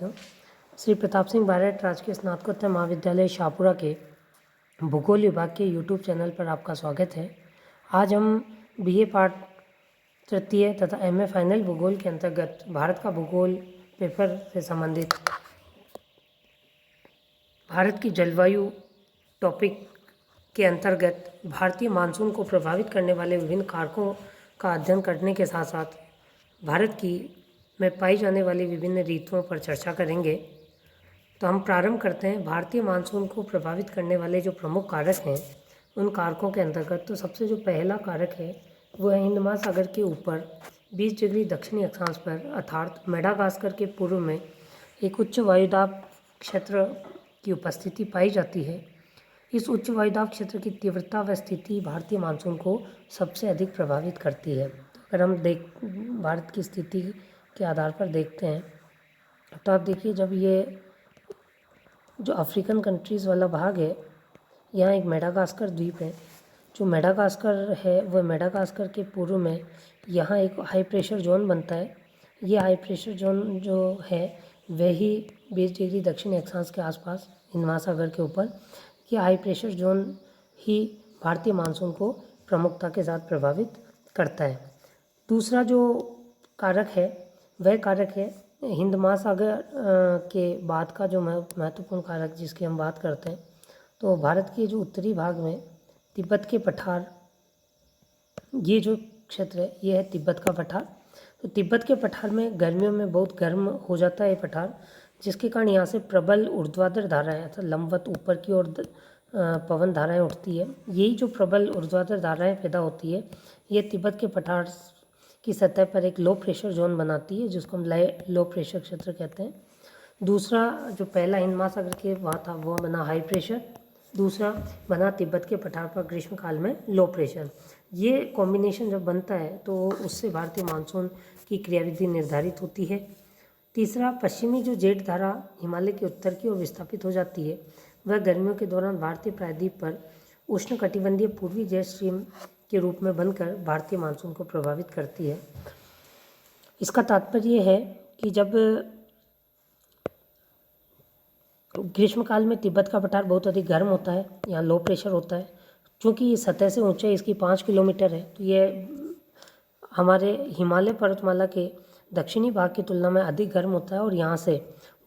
हूँ। श्री प्रताप सिंह बारठ राजकीय स्नातकोत्तर महाविद्यालय शाहपुरा के भूगोल विभाग के यूट्यूब चैनल पर आपका स्वागत है। आज हम बीए पार्ट तृतीय तथा एमए फाइनल भूगोल के अंतर्गत भारत का भूगोल पेपर से संबंधित भारत की जलवायु टॉपिक के अंतर्गत भारतीय मानसून को प्रभावित करने वाले विभिन्न कारकों का अध्ययन करने के साथ साथ भारत की में पाई जाने वाली विभिन्न ऋतुओं पर चर्चा करेंगे। तो हम प्रारंभ करते हैं। भारतीय मानसून को प्रभावित करने वाले जो प्रमुख कारक हैं उन कारकों के अंतर्गत तो सबसे जो पहला कारक है वो है हिंद महासागर के ऊपर 20 डिग्री दक्षिणी अक्षांश पर अर्थात मेडागास्कर के पूर्व में एक उच्च वायुदाब क्षेत्र की उपस्थिति पाई जाती है। इस उच्च वायुदाब क्षेत्र की तीव्रता व स्थिति भारतीय मानसून को सबसे अधिक प्रभावित करती है। अगर हम भारत की स्थिति के आधार पर देखते हैं तो आप देखिए, जब ये जो अफ्रीकन कंट्रीज़ वाला भाग है, यहाँ एक मेडागास्कर द्वीप है। जो मेडागास्कर है वह मेडागास्कर के पूर्व में यहाँ एक हाई प्रेशर जोन बनता है। ये हाई प्रेशर जोन जो है वही 20 डिग्री दक्षिणी अक्षांश के आसपास हिंद महासागर के ऊपर ये हाई प्रेशर जोन ही भारतीय मानसून को प्रमुखता के साथ प्रभावित करता है। दूसरा जो कारक है वह कारक है हिंद महासागर के बाद का जो महत्वपूर्ण कारक जिसकी हम बात करते हैं तो भारत के जो उत्तरी भाग में तिब्बत के पठार, ये जो क्षेत्र है ये है तिब्बत का पठार। तो तिब्बत के पठार में गर्मियों में बहुत गर्म हो जाता है ये पठार, जिसके कारण यहाँ से प्रबल ऊर्ध्वाधर धाराएं अर्थात लंबवत ऊपर की ओर पवन धाराएं उठती है। यही जो प्रबल ऊर्ध्वाधर धाराएं पैदा होती है ये तिब्बत के पठार की सतह पर एक लो प्रेशर जोन बनाती है, जिसको हम लो प्रेशर क्षेत्र कहते हैं। दूसरा जो पहला हिंद महासागर के वहाँ था वो बना हाई प्रेशर, दूसरा बना तिब्बत के पठार पर ग्रीष्म काल में लो प्रेशर। ये कॉम्बिनेशन जब बनता है तो उससे भारतीय मानसून की क्रियाविधि निर्धारित होती है। तीसरा, पश्चिमी जो जेठ धारा हिमालय के उत्तर की ओर विस्थापित हो जाती है वह गर्मियों के दौरान भारतीय प्रायद्वीप पर उष्णकटिबंधीय पूर्वी जेट स्ट्रीम के रूप में बनकर भारतीय मानसून को प्रभावित करती है। इसका तात्पर्य है कि जब ग्रीष्मकाल में तिब्बत का पठार बहुत अधिक गर्म होता है, यहाँ लो प्रेशर होता है, क्योंकि सतह से ऊंचाई इसकी 5 किलोमीटर है तो ये हमारे हिमालय पर्वतमाला के दक्षिणी भाग की तुलना में अधिक गर्म होता है। और यहाँ से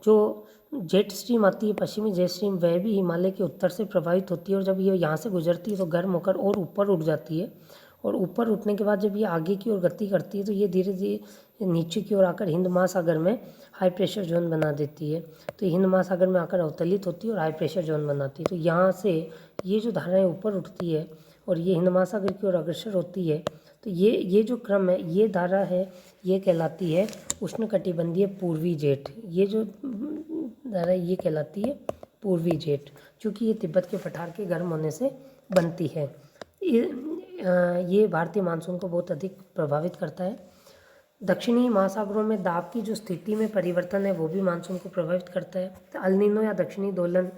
जो जेट स्ट्रीम आती है, पश्चिमी जेट स्ट्रीम, वह भी हिमालय के उत्तर से प्रभावित होती है और जब ये यहाँ से गुजरती है तो गर्म होकर और ऊपर उठ जाती है और ऊपर उठने के बाद जब ये आगे की ओर गति करती है तो ये धीरे धीरे नीचे की ओर आकर हिंद महासागर में हाई प्रेशर जोन बना देती है। तो हिंद महासागर में आकर अवतलित होती है और हाई प्रेशर जोन बनाती है। तो यहाँ से ये जो धाराएँ ऊपर उठती है और ये हिंद महासागर की ओर अग्रसर होती है तो ये जो क्रम है, ये धारा है, ये कहलाती है उष्णकटिबंधीय पूर्वी जेट। ये जो धारा ये कहलाती है पूर्वी जेट, क्योंकि ये तिब्बत के पठार के गर्म होने से बनती है। ये भारतीय मानसून को बहुत अधिक प्रभावित करता है। दक्षिणी महासागरों में दाब की जो स्थिति में परिवर्तन है वो भी मानसून को प्रभावित करता है। तो अल नीनो या दक्षिणी दोलन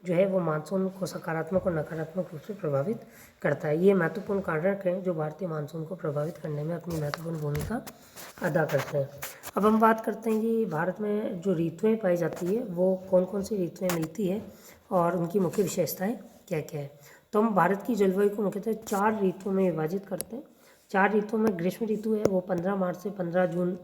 जो है वो मानसून को सकारात्मक और नकारात्मक रूप से प्रभावित करता है। ये महत्वपूर्ण कारक हैं जो भारतीय मानसून को प्रभावित करने में अपनी महत्वपूर्ण भूमिका अदा करते हैं। अब हम बात करते हैं कि भारत में जो ऋतुएं पाई जाती है वो कौन कौन सी ऋतुएं मिलती है और उनकी मुख्य विशेषताएं क्या क्या है। तो हम भारत की जलवायु को मुख्यतः 4 ऋतुओं में विभाजित करते हैं। 4 ऋतुओं में ग्रीष्म ऋतु है वो 15 मार्च से 15 जून,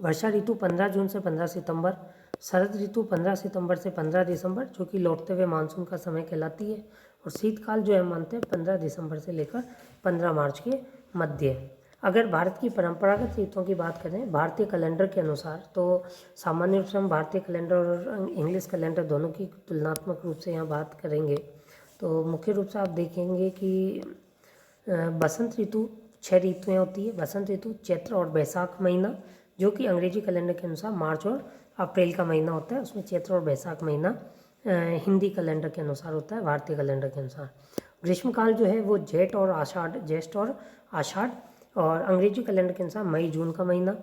वर्षा ऋतु 15 जून से 15 सितंबर, शरद ऋतु 15 सितंबर से 15 दिसंबर जो कि लौटते हुए मानसून का समय कहलाती है, और शीतकाल जो है मानते हैं 15 दिसंबर से लेकर 15 मार्च के मध्य। अगर भारत की परंपरागत ऋतुओं की बात करें भारतीय कैलेंडर के अनुसार तो सामान्य रूप से हम भारतीय कैलेंडर और इंग्लिश कैलेंडर दोनों की तुलनात्मक रूप से यहाँ बात करेंगे। तो मुख्य रूप से आप देखेंगे कि बसंत ऋतु 6 ऋतुएँ होती है। बसंत ऋतु चैत्र और बैसाख महीना जो कि अंग्रेजी कैलेंडर के अनुसार मार्च और अप्रैल का महीना होता है, उसमें चैत्र और बैसाख महीना हिंदी कैलेंडर के अनुसार होता है, भारतीय कैलेंडर के अनुसार। ग्रीष्मकाल जो है वो ज्येष्ठ और आषाढ़ और अंग्रेजी कैलेंडर के अनुसार मई जून का महीना।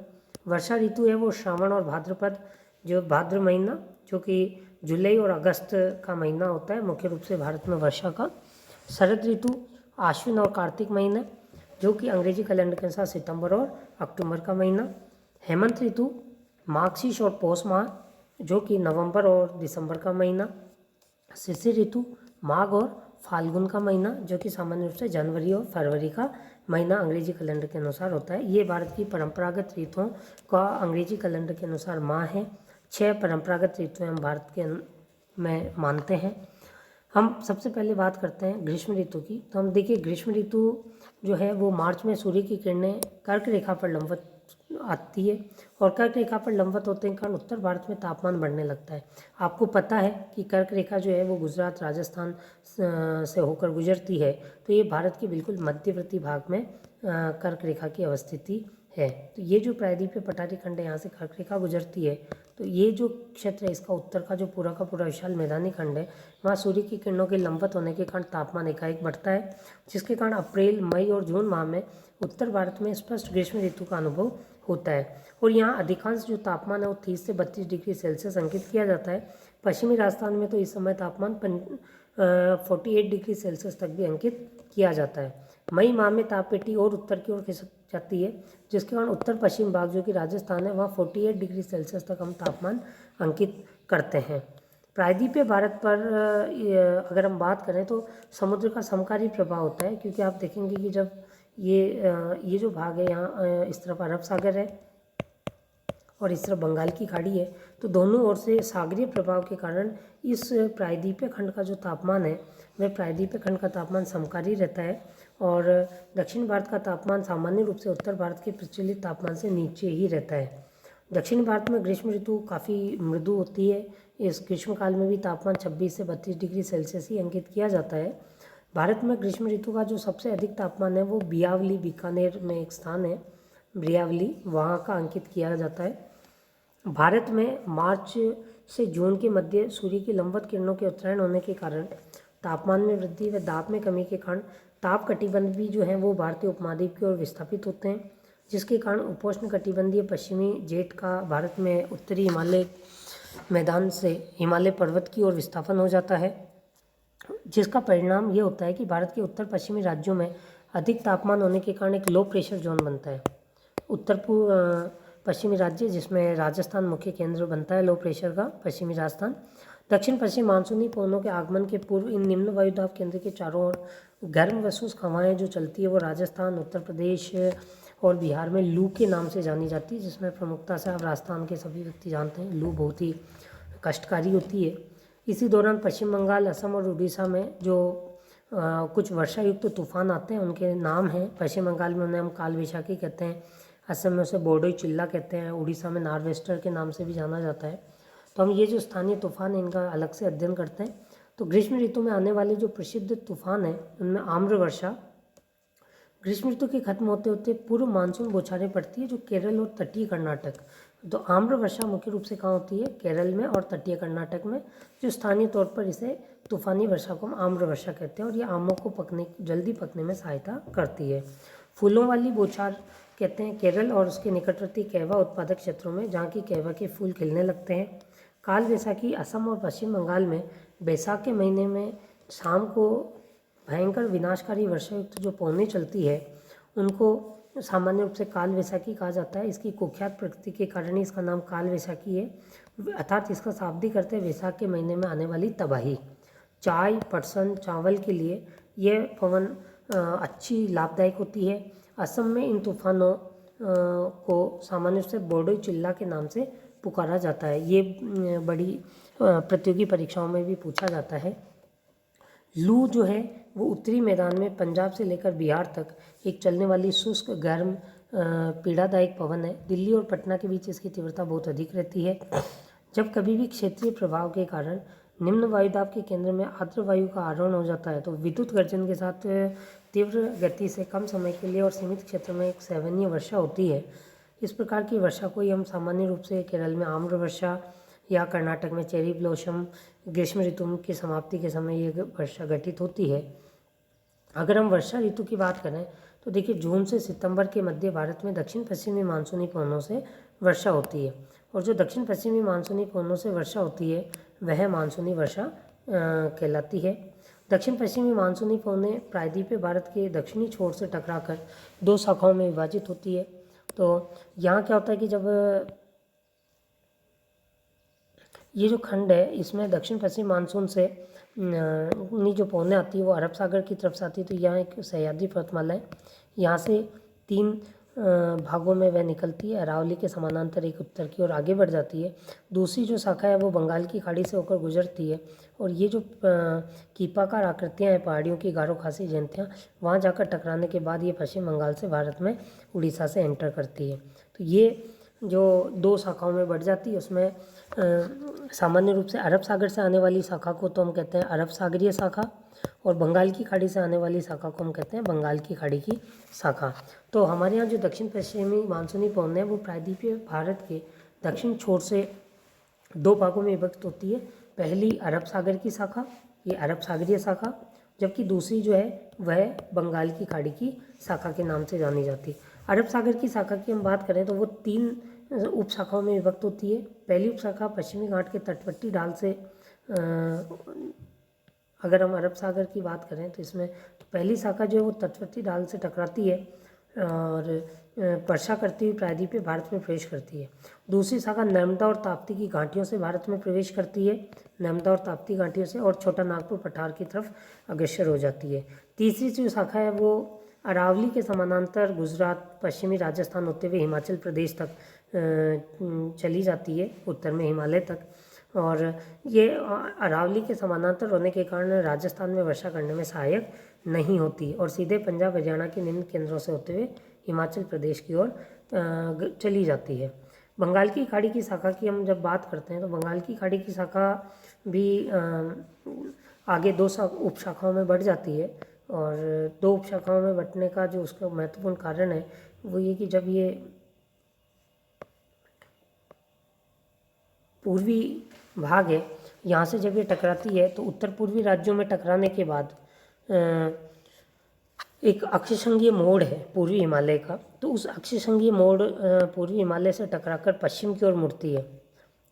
वर्षा ऋतु है वो श्रावण और भाद्रपद जो भाद्र महीना जो कि जुलाई और अगस्त का महीना होता है मुख्य रूप से भारत में वर्षा का। शरद ऋतु आश्विन और कार्तिक महीना जो कि अंग्रेजी कैलेंडर के अनुसार सितंबर और अक्टूबर का महीना। हेमंत ऋतु मार्गशीर्ष और पौष माह जो कि नवंबर और दिसंबर का महीना, शिशिर ऋतु माघ और फाल्गुन का महीना जो कि सामान्य रूप से जनवरी और फरवरी का महीना अंग्रेजी कैलेंडर के अनुसार होता है। ये भारत की परंपरागत ऋतुओं का अंग्रेजी कैलेंडर के अनुसार माह है। 6 परंपरागत ऋतुएं हम भारत के में मानते हैं। हम सबसे पहले बात करते हैं ग्रीष्म ऋतु की। तो हम देखिए ग्रीष्म ऋतु जो है वो मार्च में सूर्य की किरणें कर्क रेखा पर लंबवत आती है और कर्क रेखा पर लंबवत होते के कारण उत्तर भारत में तापमान बढ़ने लगता है। आपको पता है कि कर्क रेखा जो है वो गुजरात राजस्थान से होकर गुजरती है, तो ये भारत के बिल्कुल मध्यवर्ती भाग में कर्क रेखा की अवस्थिति है। तो ये जो प्रायद्वीपीय पठारी खंड है यहाँ से कर्क रेखा गुजरती है, तो ये जो क्षेत्र है इसका उत्तर का जो पूरा का पूरा विशाल मैदानी खंड है वहाँ सूर्य की किरणों के लंबवत होने के कारण तापमान एकाएक बढ़ता है, जिसके कारण अप्रैल मई और जून माह में उत्तर भारत में स्पष्ट ग्रीष्म ऋतु का अनुभव होता है। और यहाँ अधिकांश जो तापमान है वो 30 से 32 डिग्री सेल्सियस अंकित किया जाता है। पश्चिमी राजस्थान में तो इस समय तापमान 48 डिग्री सेल्सियस तक भी अंकित किया जाता है। मई माह में तापपेटी और उत्तर की ओर खिसक जाती है, जिसके कारण उत्तर पश्चिम भाग जो कि राजस्थान है वहाँ 48 डिग्री सेल्सियस तक हम तापमान अंकित करते हैं। प्रायद्वीपीय भारत पर अगर हम बात करें तो समुद्र का समकारी प्रभाव होता है, क्योंकि आप देखेंगे कि जब ये जो भाग है यहाँ इस तरफ अरब सागर है और इस तरफ बंगाल की खाड़ी है, तो दोनों ओर से सागरीय प्रभाव के कारण इस प्रायद्वीपीय खंड का जो तापमान है वह प्रायद्वीपीय खंड का तापमान समकारी रहता है और दक्षिण भारत का तापमान सामान्य रूप से उत्तर भारत के प्रचलित तापमान से नीचे ही रहता है। दक्षिण भारत में ग्रीष्म ऋतु काफ़ी मृदु होती है। इस ग्रीष्मकाल में भी तापमान 26 से 32 डिग्री सेल्सियस ही अंकित किया जाता है। भारत में ग्रीष्म ऋतु का जो सबसे अधिक तापमान है वो बियावली बीकानेर में एक स्थान है, बियावली, वहाँ का अंकित किया जाता है। भारत में मार्च से जून के मध्य सूर्य की लंबवत किरणों के उत्तरायण होने के कारण तापमान में वृद्धि व दाब में कमी के कारण ताप कटिबंध भी जो है वो भारतीय उपमहाद्वीप की ओर विस्थापित होते हैं, जिसके कारण उपोष्ण कटिबंधीय पश्चिमी जेट का भारत में उत्तरी हिमालय मैदान से हिमालय पर्वत की ओर विस्थापन हो जाता है, जिसका परिणाम ये होता है कि भारत के उत्तर पश्चिमी राज्यों में अधिक तापमान होने के कारण एक लो प्रेशर जोन बनता है। उत्तर पश्चिमी राज्य जिसमें राजस्थान मुख्य केंद्र बनता है लो प्रेशर का, पश्चिमी राजस्थान। दक्षिण पश्चिम मानसूनी पवनों के आगमन के पूर्व इन निम्न वायुदाब केंद्र के चारों ओर गर्म व शुष्क हवाएं जो चलती है वो राजस्थान, उत्तर प्रदेश और बिहार में लू के नाम से जानी जाती है, जिसमें प्रमुखता से आप राजस्थान के सभी व्यक्ति जानते हैं लू बहुत ही कष्टकारी होती है। इसी दौरान पश्चिम बंगाल, असम और उड़ीसा में जो कुछ वर्षा युक्त तूफान आते हैं उनके नाम हैं। पश्चिम बंगाल में उन्हें हम काल वैशाखी कहते हैं, असम में उसे बोडोई चिल्ला कहते हैं, उड़ीसा में नार्वेस्टर के नाम से भी जाना जाता है। तो हम ये जो स्थानीय तूफान है इनका अलग से अध्ययन करते हैं। तो ग्रीष्म ऋतु में आने वाले जो प्रसिद्ध तूफान हैं उनमें आम्र वर्षा, ग्रीष्म ऋतु के खत्म होते होते पूर्व मानसून बौछारें पड़ती है जो केरल और तटीय कर्नाटक, तो आम्र वर्षा मुख्य रूप से कहाँ होती है, केरल में और तटीय कर्नाटक में, जो स्थानीय तौर पर इसे तूफानी वर्षा को हम आम्र वर्षा कहते हैं और ये आमों को जल्दी पकने में सहायता करती है। फूलों वाली बौछार कहते हैं केरल और उसके निकटवर्ती कहवा उत्पादक क्षेत्रों में, जहाँ की कहवा के फूल खिलने लगते हैं। काल वैसाखी असम और पश्चिम बंगाल में बैसाख के महीने में शाम को भयंकर विनाशकारी वर्षा युक्त जो पवनें चलती है उनको सामान्य रूप से काल वैसाखी कहा जाता है। इसकी कुख्यात प्रकृति के कारण ही इसका नाम काल वैसाखी है, अर्थात इसका शाब्दिक अर्थ है वैसाख के महीने में आने वाली तबाही। चाय, पटसन, चावल के लिए यह पवन अच्छी लाभदायक होती है। असम में इन तूफानों को सामान्य रूप से बोडोई चिल्ला के नाम से पुकारा जाता है। ये बड़ी प्रतियोगी परीक्षाओं में भी पूछा जाता है। लू जो है वो उत्तरी मैदान में पंजाब से लेकर बिहार तक एक चलने वाली शुष्क गर्म पीड़ादायक पवन है। दिल्ली और पटना के बीच इसकी तीव्रता बहुत अधिक रहती है। जब कभी भी क्षेत्रीय प्रभाव के कारण निम्न वायुदाब के केंद्र में आर्द्र वायु का आरोहण हो जाता है तो विद्युत गर्जन के साथ तीव्र गति से कम समय के लिए और सीमित क्षेत्र में एक सैवनीय वर्षा होती है। इस प्रकार की वर्षा को ही हम सामान्य रूप से केरल में आम्र वर्षा या कर्नाटक में चेरी ब्लॉसम ग्रीष्म ऋतु की समाप्ति के समय ये वर्षा घटित होती है। अगर हम वर्षा ऋतु की बात करें तो देखिए जून से सितंबर के मध्य भारत में दक्षिण पश्चिमी मानसूनी पवनों से वर्षा होती है और जो दक्षिण पश्चिमी मानसूनी पवनों से वर्षा होती है वह मानसूनी वर्षा कहलाती है। दक्षिण पश्चिमी मानसूनी पवनें प्रायद्वीपीय भारत के दक्षिणी छोर से टकराकर दो शाखाओं में विभाजित होती है। तो यहाँ क्या होता है कि जब ये जो खंड है इसमें दक्षिण पश्चिम मानसून से जो पौने आती है वो अरब सागर की तरफ से आती है। तो यहाँ एक सह्याद्री पर्वतमाला है, यहाँ से 3 भागों में वह निकलती है। अरावली के समानांतर एक उत्तर की ओर आगे बढ़ जाती है। दूसरी जो शाखा है वो बंगाल की खाड़ी से होकर गुजरती है और ये जो कीपाकार आकृतियाँ हैं पहाड़ियों की, गारो खासी जयंतियाँ, वहाँ जाकर टकराने के बाद ये पश्चिम बंगाल से भारत में उड़ीसा से एंटर करती है। तो ये जो 2 शाखाओं में बढ़ जाती है उसमें सामान्य रूप से अरब सागर से आने वाली शाखा को तो हम कहते हैं अरब सागरीय शाखा, और बंगाल की खाड़ी से आने वाली शाखा को हम कहते हैं बंगाल की खाड़ी की शाखा। तो हमारे यहाँ जो दक्षिण पश्चिमी मानसूनी पवन है वो प्रायद्वीपीय भारत के दक्षिण छोर से 2 भागों में विभक्त होती है। पहली अरब सागर की शाखा, ये अरब सागरीय शाखा, जबकि दूसरी जो है वह बंगाल की खाड़ी की शाखा के नाम से जानी जाती है। अरब सागर की शाखा की हम बात करें तो वो 3 उप शाखाओं में विभक्त होती है। पहली उप शाखा पश्चिमी घाट के तटवर्ती ढाल से, अगर हम अरब सागर की बात करें तो इसमें पहली शाखा जो है वो तटवर्ती ढाल से टकराती है और वर्षा करती हुई प्रायद्वीपीय भारत में प्रवेश करती है। दूसरी शाखा नर्मदा और ताप्ती की घाटियों से भारत में प्रवेश करती है, नर्मदा और ताप्ती घाटियों से, और छोटा नागपुर पठार की तरफ अग्रसर हो जाती है। तीसरी जो शाखा है वो अरावली के समानांतर गुजरात, पश्चिमी राजस्थान होते हुए हिमाचल प्रदेश तक चली जाती है, उत्तर में हिमालय तक, और ये अरावली के समानांतर होने के कारण राजस्थान में वर्षा करने में सहायक नहीं होती और सीधे पंजाब हरियाणा के निम्न केंद्रों से होते हुए हिमाचल प्रदेश की ओर चली जाती है। बंगाल की खाड़ी की शाखा की हम जब बात करते हैं तो बंगाल की खाड़ी की शाखा भी आगे 2 उप शाखाओं में बढ़ जाती है, और 2 उप शाखाओं में बंटने का जो उसका महत्वपूर्ण कारण है वो ये कि जब ये पूर्वी भाग है यहाँ से जब ये टकराती है तो उत्तर पूर्वी राज्यों में टकराने के बाद एक अक्षशंगीय मोड़ है पूर्वी हिमालय का, तो उस अक्षशंगीय मोड़ पूर्वी हिमालय से टकराकर पश्चिम की ओर मुड़ती है,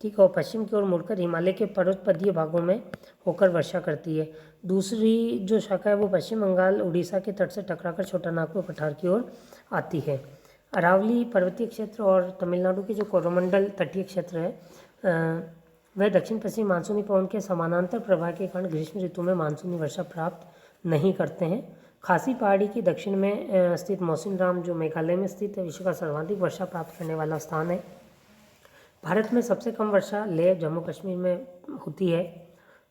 ठीक है, और पश्चिम की ओर मुड़कर हिमालय के पर्वतपदीय भागों में होकर वर्षा करती है। दूसरी जो शाखा है वो पश्चिम बंगाल उड़ीसा के तट से टकराकर छोटा नागपुर पठार की ओर आती है। अरावली पर्वतीय क्षेत्र और तमिलनाडु के जो कोरोमंडल तटीय क्षेत्र है वह दक्षिण पश्चिम मानसूनी पवन के समानांतर प्रवाह के कारण ग्रीष्म ऋतु में मानसूनी वर्षा प्राप्त नहीं करते हैं। खासी पहाड़ी के दक्षिण में स्थित मौसिनराम जो मेघालय में स्थित है विश्व का सर्वाधिक वर्षा प्राप्त करने वाला स्थान है। भारत में सबसे कम वर्षा लेह जम्मू कश्मीर में होती है।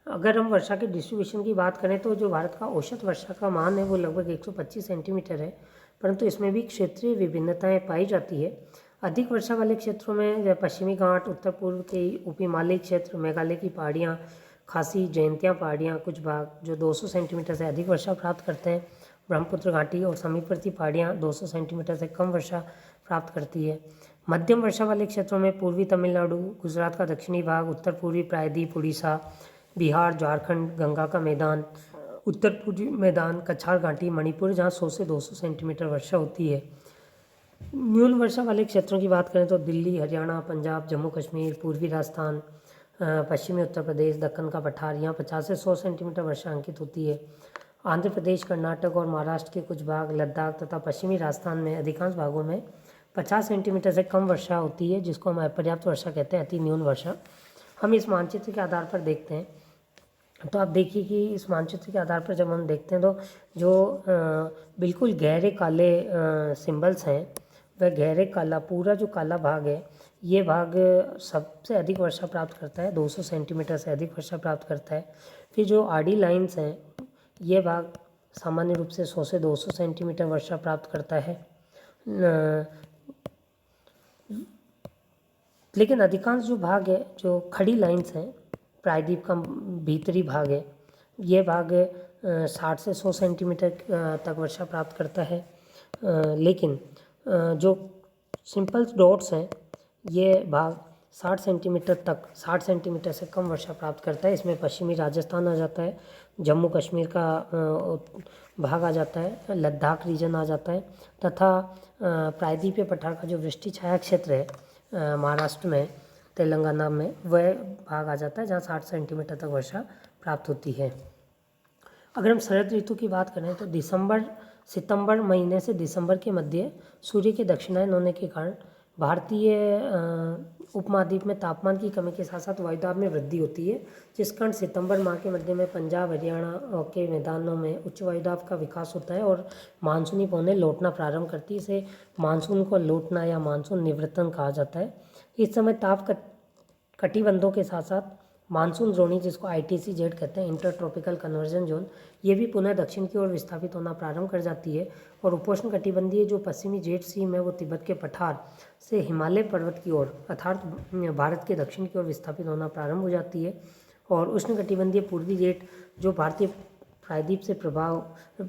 अगर हम वर्षा के डिस्ट्रीब्यूशन की बात करें तो जो भारत का औसत वर्षा का मान है वो लगभग 125 सेंटीमीटर है, परंतु इसमें भी क्षेत्रीय विभिन्नताएं पाई जाती है। अधिक वर्षा वाले क्षेत्रों में पश्चिमी घाट, उत्तर पूर्व के उप हिमालयी क्षेत्र, मेघालय की पहाड़ियाँ, खासी जयंतियाँ पहाड़ियाँ, कुछ भाग जो 200 सेंटीमीटर से अधिक वर्षा प्राप्त करते हैं। ब्रह्मपुत्र घाटी और समीपवर्ती पहाड़ियाँ 200 सेंटीमीटर से कम वर्षा प्राप्त करती है। मध्यम वर्षा वाले क्षेत्रों में पूर्वी तमिलनाडु, गुजरात का दक्षिणी भाग, उत्तर पूर्वी प्रायद्वीप, उड़ीसा, बिहार, झारखंड, गंगा का मैदान, उत्तर पूर्वी मैदान, कछार घाटी, मणिपुर, जहाँ 100 से 200 सेंटीमीटर वर्षा होती है। न्यून वर्षा वाले क्षेत्रों की बात करें तो दिल्ली, हरियाणा, पंजाब, जम्मू कश्मीर, पूर्वी राजस्थान, पश्चिमी उत्तर प्रदेश, दक्कन का पठार, यहाँ 50 से 100 सेंटीमीटर वर्षा अंकित होती है। आंध्र प्रदेश, कर्नाटक और महाराष्ट्र के कुछ भाग, लद्दाख तथा पश्चिमी राजस्थान में अधिकांश भागों में 50 सेंटीमीटर से कम वर्षा होती है, जिसको हम अपर्याप्त वर्षा कहते हैं, अति न्यून वर्षा। हम इस मानचित्र के आधार पर देखते हैं तो आप देखिए कि इस मानचित्र के आधार पर जब हम देखते हैं तो जो बिल्कुल गहरे काले सिंबल्स हैं वह गहरे काला, पूरा जो काला भाग है ये भाग सबसे अधिक वर्षा प्राप्त करता है, 200 सेंटीमीटर से अधिक वर्षा प्राप्त करता है। फिर जो आड़ी लाइंस हैं ये भाग सामान्य रूप से 100 से 200 सेंटीमीटर वर्षा प्राप्त करता है, लेकिन अधिकांश जो भाग है, जो खड़ी लाइंस हैं, प्रायद्वीप का भीतरी भाग है, ये भाग 60 से 100 सेंटीमीटर तक वर्षा प्राप्त करता है। लेकिन जो सिंपल डॉट्स हैं ये भाग 60 सेंटीमीटर से कम वर्षा प्राप्त करता है। इसमें पश्चिमी राजस्थान आ जाता है, जम्मू कश्मीर का भाग आ जाता है, लद्दाख रीजन आ जाता है, तथा प्रायद्वीपीय पठार का जो वृष्टि छाया क्षेत्र है महाराष्ट्र में, तेलंगाना में, वह भाग आ जाता है जहाँ 60 सेंटीमीटर तक वर्षा प्राप्त होती है। अगर हम शरद ऋतु की बात करें तो सितंबर महीने से दिसंबर के मध्य सूर्य के दक्षिणायन होने के कारण भारतीय उपमहाद्वीप में तापमान की कमी के साथ साथ वायुदाब में वृद्धि होती है, जिस कारण सितंबर माह के मध्य में पंजाब हरियाणा के मैदानों में उच्च वायुदाब का विकास होता है और मानसूनी पवनें लौटना प्रारंभ करती है। इसे मानसून को लौटना या मानसून निवृत्तन कहा जाता है। इस समय ताप कटिबंधों के साथ साथ मानसून द्रोणी, जिसको ITC-Z कहते हैं, इंटर ट्रॉपिकल कन्वर्जन जोन, ये भी पुनः दक्षिण की ओर विस्थापित होना प्रारंभ कर जाती है। और उपोष्ण कटिबंधीय जो पश्चिमी जेट सीम है वो तिब्बत के पठार से हिमालय पर्वत की ओर अर्थात भारत के दक्षिण की ओर विस्थापित होना प्रारंभ हो जाती है। और उष्ण कटिबंधीय पूर्वी जेट जो भारतीय प्रायद्वीप से प्रभाव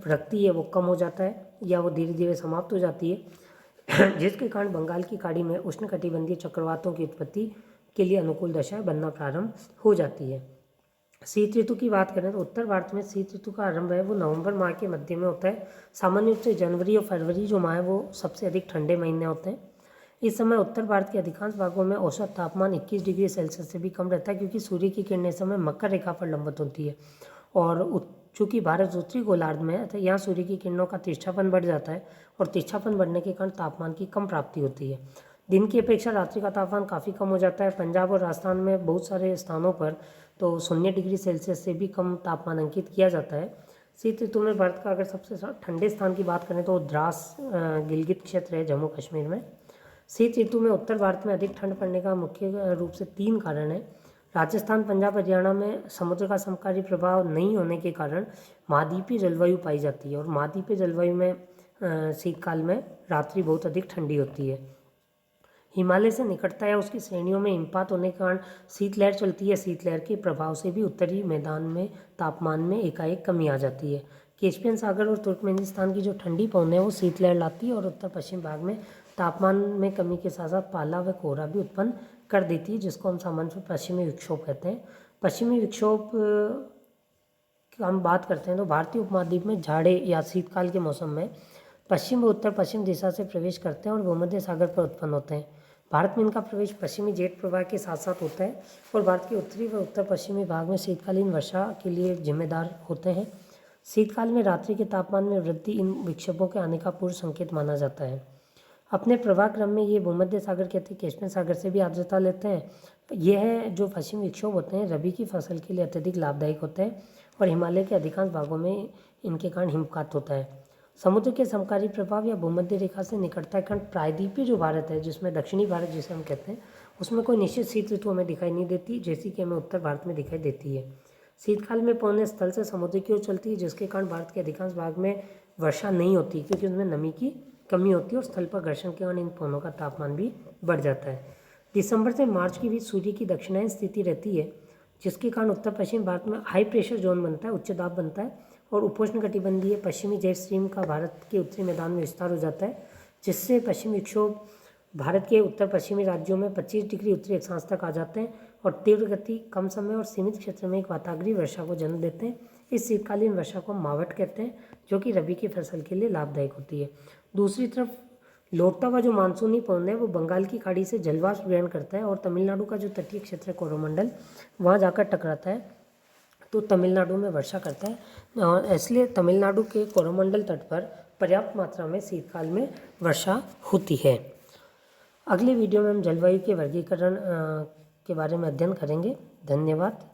रखती है वो कम हो जाता है या वो धीरे धीरे समाप्त हो जाती है, जिसके कारण बंगाल की खाड़ी में उष्ण कटिबंधीय चक्रवातों की उत्पत्ति के लिए अनुकूल दशाएं बनना प्रारंभ हो जाती है। शीत ऋतु की बात करें तो उत्तर भारत में शीत ऋतु का आरंभ है वो नवंबर माह के मध्य में होता है। सामान्य रूप से जनवरी और फरवरी जो माह है वो सबसे अधिक ठंडे महीने होते हैं। इस समय उत्तर भारत के अधिकांश भागों में औसत तापमान 21 डिग्री सेल्सियस से भी कम रहता है, क्योंकि सूर्य की किरणें इस समय मकर रेखा पर लंबवत होती है। और चूँकि भारत उत्तरी गोलार्ध में है तो यहाँ सूर्य की किरणों का तिरछापन बढ़ जाता है और तिरछापन बढ़ने के कारण तापमान की कम प्राप्ति होती है। दिन की अपेक्षा रात्रि का तापमान काफ़ी कम हो जाता है। पंजाब और राजस्थान में बहुत सारे स्थानों पर तो 0 डिग्री सेल्सियस से भी कम तापमान अंकित किया जाता है। शीत ऋतु में भारत का अगर सबसे ठंडे स्थान की बात करें तो द्रास गिलगित क्षेत्र है जम्मू कश्मीर में। शीत ऋतु में उत्तर भारत में अधिक ठंड पड़ने का मुख्य रूप से 3 कारण है। राजस्थान, पंजाब, हरियाणा में समुद्र का समकालीन प्रभाव नहीं होने के कारण महाद्वीपीय जलवायु पाई जाती है और महाद्वीपीय जलवायु में शीतकाल में रात्रि बहुत अधिक ठंडी होती है। हिमालय से निकटता या उसकी श्रेणियों में हिमपात होने के कारण शीतलहर चलती है। शीतलहर के प्रभाव से भी उत्तरी मैदान में तापमान में एकाएक कमी आ जाती है। कैस्पियन सागर और तुर्कमेनिस्तान की जो ठंडी पवनें वो शीतलहर लाती है और उत्तर पश्चिम भाग में तापमान में कमी के साथ साथ पाला व कोहरा भी उत्पन्न कर देती है, जिसको हम सामान्य रूप से पश्चिमी विक्षोभ कहते हैं। पश्चिमी विक्षोभ की हम बात करते हैं तो भारतीय उपमहाद्वीप में जाड़े या शीतकाल के मौसम में पश्चिम व उत्तर पश्चिम दिशा से प्रवेश करते हैं और भूमध्य सागर पर उत्पन्न होते हैं। भारत में इनका प्रवेश पश्चिमी जेट प्रवाह के साथ साथ होता है और भारत के उत्तरी व उत्तर पश्चिमी भाग में शीतकालीन वर्षा के लिए जिम्मेदार होते हैं। शीतकाल में रात्रि के तापमान में वृद्धि इन विक्षोभों के आने का पूर्व संकेत माना जाता है। अपने प्रवाह क्रम में ये भूमध्य सागर के अतिरिक्त कैस्पियन सागर से भी आर्द्रता लेते हैं। यह जो पश्चिमी विक्षोभ होते हैं रबी की फसल के लिए अत्यधिक लाभदायक होते हैं और हिमालय के अधिकांश भागों में इनके कारण हिमपात होता है। समुद्र के समकालीन प्रभाव या भूमध्य रेखा से निकटता के कारण प्रायद्वीपीय जो भारत है, जिसमें दक्षिणी भारत जिसे हम कहते हैं, उसमें कोई निश्चित शीत ऋतु हमें दिखाई नहीं देती, जैसी कि हमें उत्तर भारत में दिखाई देती है। शीतकाल में पवनें स्थल से समुद्र की ओर चलती है, जिसके कारण भारत के अधिकांश भाग में वर्षा नहीं होती, क्योंकि उसमें नमी की कमी होती है और स्थल पर घर्षण के कारण इन पवनों का तापमान भी बढ़ जाता है। दिसंबर से मार्च के बीच सूर्य की दक्षिणायन स्थिति रहती है, जिसके कारण उत्तर पश्चिम भारत में हाई प्रेशर जोन बनता है, उच्च दाब बनता है और उपोष्ण कटिबंधीय पश्चिमी जेट स्ट्रीम का भारत के उत्तरी मैदान में विस्तार हो जाता है, जिससे पश्चिमी विक्षोभ भारत के उत्तर पश्चिमी राज्यों में 25 डिग्री उत्तरी अक्षांश तक आ जाते हैं और तीव्र गति, कम समय और सीमित क्षेत्र में एक वाताग्रीय वर्षा को जन्म देते हैं। इस शीतकालीन वर्षा को मावट कहते हैं, जो कि रबी की फसल के लिए लाभदायक होती है। दूसरी तरफ लौटता हुआ जो मानसूनी पवन है वो बंगाल की खाड़ी से जलवाष्प ग्रहण करता है और तमिलनाडु का जो तटीय क्षेत्र है कोरोमंडल, वहाँ जाकर टकराता है तो तमिलनाडु में वर्षा करता है और इसलिए तमिलनाडु के कोरोमंडल तट पर पर्याप्त मात्रा में शीतकाल में वर्षा होती है। अगले वीडियो में हम जलवायु के वर्गीकरण के बारे में अध्ययन करेंगे। धन्यवाद।